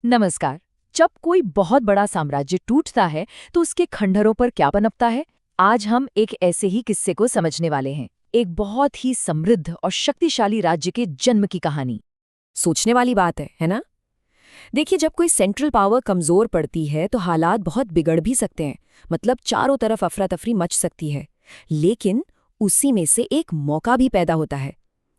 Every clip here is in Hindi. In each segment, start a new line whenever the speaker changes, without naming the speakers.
नमस्कार। जब कोई बहुत बड़ा साम्राज्य टूटता है तो उसके खंडहरों पर क्या पनपता है? आज हम एक ऐसे ही किस्से को समझने वाले हैं। एक बहुत ही समृद्ध और शक्तिशाली राज्य के जन्म की कहानी।
सोचने वाली बात है ना? देखिए, जब कोई सेंट्रल पावर कमजोर पड़ती है तो हालात बहुत बिगड़ भी सकते हैं। मतलब चारों तरफ अफरा तफरी मच सकती है। लेकिन उसी में से एक मौका भी पैदा होता है।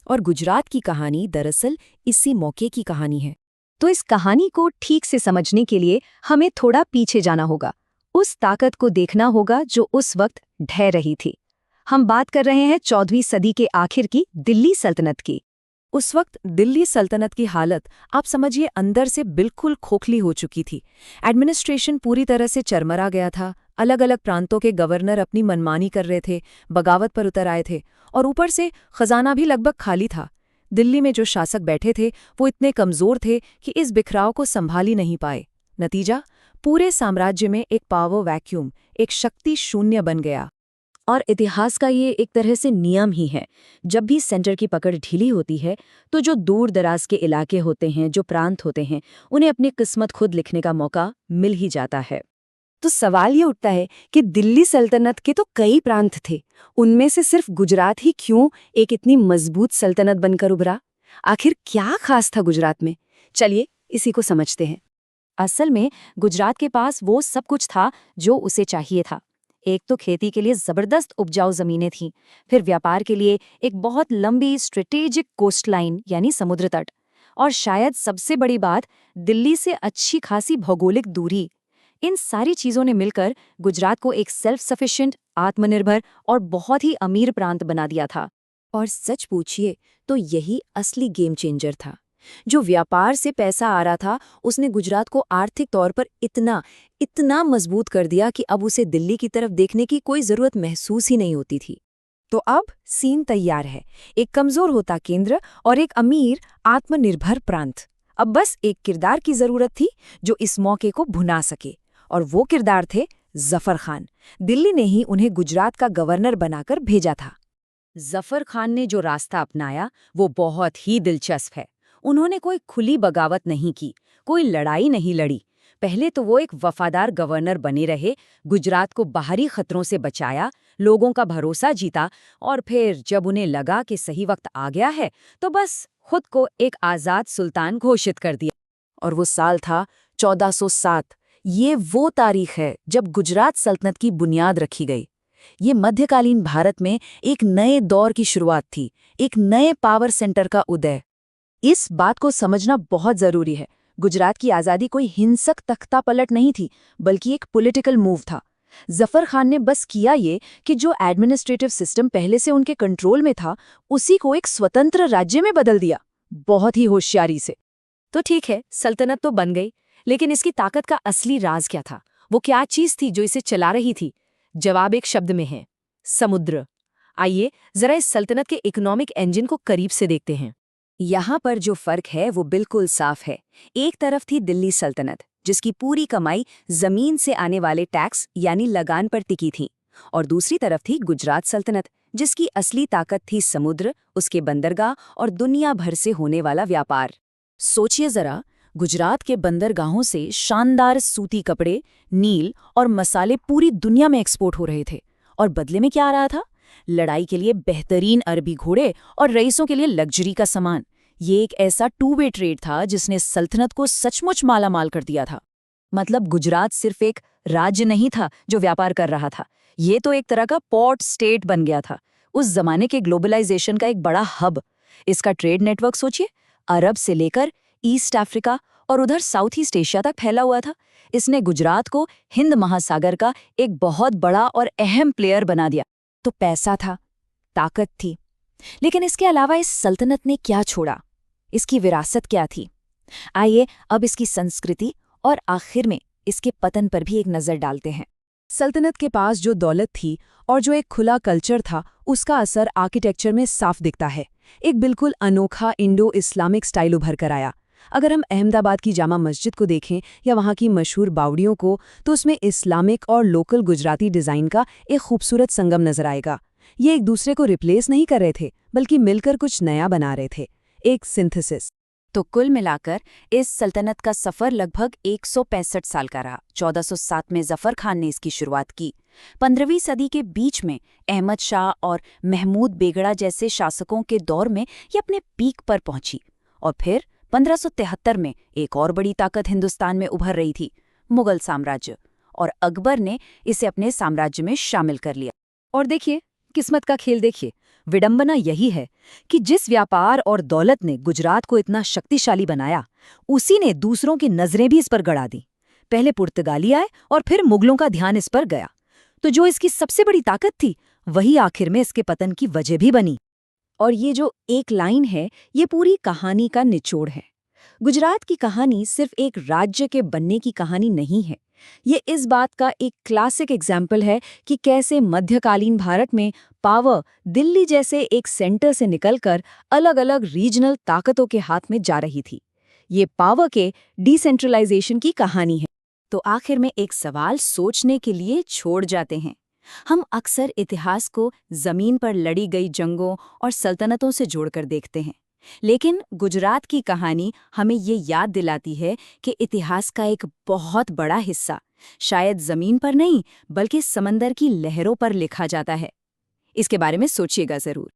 और गुजरात की कहानी दरअसल इसी मौके की कहानी है।
तो इस कहानी को ठीक से समझने के लिए हमें थोड़ा पीछे जाना होगा। उस ताकत को देखना होगा जो उस वक्त ढह रही थी। हम बात कर रहे हैं 14वीं सदी के आखिर की दिल्ली सल्तनत की।
उस वक्त दिल्ली सल्तनत की हालत आप समझिए अंदर से बिल्कुल खोखली हो चुकी थी। एडमिनिस्ट्रेशन पूरी तरह से चरमरा गया था। अलग अलग प्रांतों के गवर्नर अपनी मनमानी कर रहे थे, बगावत पर उतर आए थे, और ऊपर से खजाना भी लगभग खाली था। दिल्ली में जो शासक बैठे थे वो इतने कमजोर थे कि इस बिखराव को संभाल ही नहीं पाए। नतीजा, पूरे साम्राज्य में एक पावर वैक्यूम, एक शक्ति शून्य बन गया।
और इतिहास का ये एक तरह से नियम ही है। जब भी सेंटर की पकड़ ढीली होती है तो जो दूर दराज के इलाके होते हैं, जो प्रांत होते हैं, उन्हें अपनी किस्मत खुद लिखने का मौका मिल ही जाता है। तो सवाल ये उठता है कि दिल्ली सल्तनत के तो कई प्रांत थे, उनमें से सिर्फ गुजरात ही क्यों एक इतनी मजबूत सल्तनत बनकर उभरा? आखिर क्या खास था गुजरात में? चलिए इसी को समझते हैं। असल में गुजरात के पास वो सब कुछ था जो उसे चाहिए था। एक तो खेती के लिए जबरदस्त उपजाऊ जमीनें थीं, फिर व्यापार के लिए एक बहुत लंबी स्ट्रेटेजिक कोस्ट लाइन यानी समुद्र तट, और शायद सबसे बड़ी बात, दिल्ली से अच्छी खासी भौगोलिक दूरी। इन सारी चीजों ने मिलकर गुजरात को एक सेल्फ सफिशिएंट, आत्मनिर्भर और बहुत ही अमीर प्रांत बना दिया था।
और सच पूछिए तो यही असली गेम चेंजर था। जो व्यापार से पैसा आ रहा था उसने गुजरात को आर्थिक तौर पर इतना मजबूत कर दिया कि अब उसे दिल्ली की तरफ देखने की कोई जरूरत महसूस ही नहीं होती थी। तो अब सीन तैयार है। एक कमजोर होता केंद्र और एक अमीर आत्मनिर्भर प्रांत। अब बस एक किरदार की जरूरत थी जो इस मौके को भुना सके, और वो किरदार थे जफर खान। दिल्ली ने ही उन्हें गुजरात का गवर्नर बनाकर भेजा था।
जफर खान ने जो रास्ता अपनाया वो बहुत ही दिलचस्प है। उन्होंने कोई खुली बगावत नहीं की, कोई लड़ाई नहीं लड़ी। पहले तो वो एक वफादार गवर्नर बने रहे, गुजरात को बाहरी खतरों से बचाया, लोगों का भरोसा जीता, और फिर जब उन्हें लगा कि सही वक्त आ गया है तो बस खुद को एक आज़ाद सुल्तान घोषित कर दिया।
और वो साल था 1407। ये वो तारीख है जब गुजरात सल्तनत की बुनियाद रखी गई। ये मध्यकालीन भारत में एक नए दौर की शुरुआत थी, एक नए पावर सेंटर का उदय।
इस बात को समझना बहुत जरूरी है। गुजरात की आज़ादी कोई हिंसक तख्ता पलट नहीं थी, बल्कि एक पॉलिटिकल मूव था। जफर खान ने बस किया ये कि जो एडमिनिस्ट्रेटिव सिस्टम पहले से उनके कंट्रोल में था, उसी को एक स्वतंत्र राज्य में बदल दिया, बहुत ही होशियारी से। तो ठीक है, सल्तनत तो बन गई, लेकिन इसकी ताकत का असली राज क्या था? वो क्या चीज थी जो इसे चला रही थी? जवाब एक शब्द में है: समुद्र। आइए जरा इस सल्तनत के इकोनॉमिक इंजन को करीब से देखते हैं। यहाँ पर जो फर्क है वो बिल्कुल साफ है। एक तरफ थी दिल्ली सल्तनत, जिसकी पूरी कमाई जमीन से आने वाले टैक्स यानी लगान पर टिकी थी, और दूसरी तरफ थी गुजरात सल्तनत, जिसकी असली ताकत थी समुद्र, उसके बंदरगाह और दुनिया भर से होने वाला व्यापार। सोचिए जरा, गुजरात के बंदरगाहों से शानदार सूती कपड़े, नील और मसाले पूरी दुनिया में एक्सपोर्ट हो रहे थे, और बदले में क्या आ रहा था? लड़ाई के लिए बेहतरीन अरबी घोड़े और रईसों के लिए लग्जरी का सामान। ये एक ऐसा टू वे ट्रेड था जिसने सल्तनत को सचमुच मालामाल कर दिया था। मतलब गुजरात सिर्फ एक राज्य नहीं था जो व्यापार कर रहा था, ये तो एक तरह का पोर्ट स्टेट बन गया था, उस जमाने के ग्लोबलाइजेशन का एक बड़ा हब। इसका ट्रेड नेटवर्क सोचिए, अरब से लेकर ईस्ट अफ्रीका और उधर साउथ ईस्ट एशिया तक फैला हुआ था। इसने गुजरात को हिंद महासागर का एक बहुत बड़ा और अहम प्लेयर बना दिया। तो पैसा था, ताकत थी, लेकिन इसके अलावा इस सल्तनत ने क्या छोड़ा? इसकी विरासत क्या थी? आइए अब इसकी संस्कृति और आखिर में इसके पतन पर भी एक नज़र डालते हैं।
सल्तनत के पास जो दौलत थी और जो एक खुला कल्चर था, उसका असर आर्किटेक्चर में साफ दिखता है। एक बिल्कुल अनोखा इंडो इस्लामिक स्टाइल उभर कर आया। अगर हम अहमदाबाद की जामा मस्जिद को देखें या वहाँ की मशहूर बावड़ियों को, तो उसमें इस्लामिक और लोकल गुजराती डिज़ाइन का एक खूबसूरत संगम नजर आएगा। ये एक दूसरे को रिप्लेस नहीं कर रहे थे, बल्कि मिलकर कुछ नया बना रहे थे, एक सिंथेसिस। तो कुल मिलाकर इस सल्तनत का सफर लगभग 165 साल का रहा। 1407 में जफर खान ने इसकी शुरुआत की। 15वीं सदी के बीच में अहमद शाह और महमूद बेगड़ा जैसे शासकों के दौर में ये अपने पीक पर पहुंची। और फिर 1573 में एक और बड़ी ताकत हिंदुस्तान में उभर रही थी, मुगल साम्राज्य, और अकबर ने इसे अपने साम्राज्य में शामिल कर लिया।
और देखिए, किस्मत का खेल देखिए। विडंबना यही है कि जिस व्यापार और दौलत ने गुजरात को इतना शक्तिशाली बनाया, उसी ने दूसरों की नजरें भी इस पर गड़ा दी। पहले पुर्तगाली आए और फिर मुगलों का ध्यान इस पर गया। तो जो इसकी सबसे बड़ी ताकत थी, वही आखिर में इसके पतन की वजह भी बनी। और ये जो एक लाइन है, ये पूरी कहानी का निचोड़ है। गुजरात की कहानी सिर्फ एक राज्य के बनने की कहानी नहीं है। ये इस बात का एक क्लासिक एग्जाम्पल है कि कैसे मध्यकालीन भारत में पावर दिल्ली जैसे एक सेंटर से निकलकर अलग-अलग रीजनल ताकतों के हाथ में जा रही थी। ये पावर के डिसेंट्रलाइजेशन की कहानी है।
तो आखिर में एक सवाल सोचने के लिए छोड़ जाते हैं। हम अक्सर इतिहास को जमीन पर लड़ी गई जंगों और सल्तनतों से जोड़कर देखते हैं, लेकिन गुजरात की कहानी हमें ये याद दिलाती है कि इतिहास का एक बहुत बड़ा हिस्सा शायद जमीन पर नहीं, बल्कि समंदर की लहरों पर लिखा जाता है। इसके बारे में सोचिएगा जरूर।